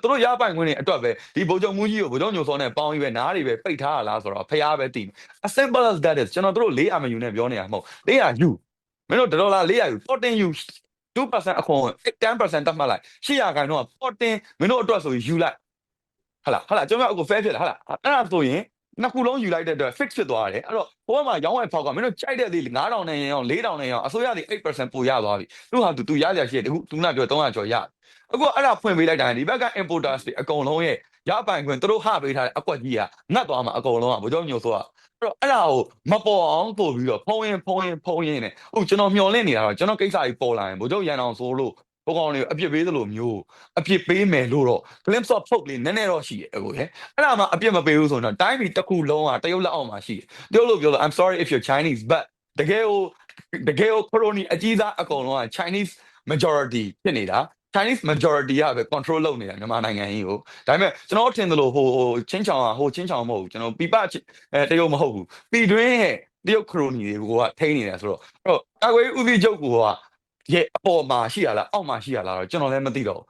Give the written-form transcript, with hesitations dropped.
တို့ရပိုင်ခွင့်တွေအတွက်ပဲဒီဗိုလ်ချုပ်မူကြီးကိုဗိုလ်ချုပ်ညိုစောနဲ့ပေါင်းပြီးပဲနားတွေပဲပိတ်ထားရလားဆိုတော့ဖျားပဲတည် as simple as that is ကျွန်တော်တို့400မယူနဲ့ပြောနေတာမဟုတ်400ယူမင်းတို့ဒေါ်လာ400ယူပေါ်တင်ယူ2%အခွန်10%တတ်မှတ်လိုက်800ခိုင်တော့ပေါ်တင်မင်းတို့အတွက်ဆိုယူလိုက်ဟာလားကျွန်တော်အခု fair ဖြစ်လားဟာလားအဲ့ဒါဆိုရင်နှစ်ခုလုံးယူလိုက်တဲ့အတွက် fix ဖြစ်သွားတယ်အဲ့တော့ဟိုဘက်မှာရောင်းဝယ်ဖောက်ကမင်းတို့ကြိုက်တဲ့သေး9000နဲ့ရောင်း4000နဲ့ရောင်းအစိုးရတွေ8%ပိုရသွားပြီသူဟာသူရရရှိတယ်သူကပြော300ကျော်ရအခုအဲ့ဒါဖွင့်ပေးလိုက်တာဒီဘက်က importers တွေအကုန်လုံးရဲ့ရပိုင်ခွင့်သူတို့ဟပေးထားတဲ့အကွက်ကြီးကငတ်သွားမှာအကုန်လုံးကဗိုလ်ချုပ်ညိုဆိုကအဲ့တော့အဲ့ဒါကိုမပေါ်အောင်ပို့ပြီးတော့ဖုံးရင်နဲ့ဟုတ်ကျွန်တော်မျောလင့်နေတာတော့ကျွန်တော်ကိစ္စကြီးပေါ်လာရင်ဗိုလ်ချုပ်ရန်အောင်ဆိုလို့ဘုကောင်တွေအပြစ်ပေးသလိုမျိုးအပြစ်ပေးမယ်လို့တော့ glimpse of hope လေးနည်းနည်းတော့ရှိတယ်အခုလေအဲ့ဒါမှအပြစ်မပေးဘူးဆိုတော့တိုင်းပြည်တစ်ခုလုံးကတရုတ်လက်အောက်မှာရှိတယ်တရုတ်လို့ပြောလို့ I'm sorry if you're Chinese but တကယ်ကိုခရိုနီအကြီးစားအကုန်လုံးက Chinese majority ဖြစ်နေတာ Chinese majority ကပဲ control လုပ်နေတာမြန်မာနိုင်ငံကြီးကိုဒါပေမဲ့ကျွန်တော်ထင်တယ်လို့ဟိုချင်းချောင်မဟုတ်ဘူးကျွန်တော်ပြပတရုတ်မဟုတ်ဘူးပြည်တွင်းရဲ့တရုတ်ခရိုနီတွေကထိန်းနေတယ်ဆိုတော့အဲ့တော့ကာကွယ်ဦးစီးချုပ်ကရဲ့အပေါ်မှာရှိရလားအောက်မှာရှိရလားတော့ကျွန်တော်လည်းမသိတော့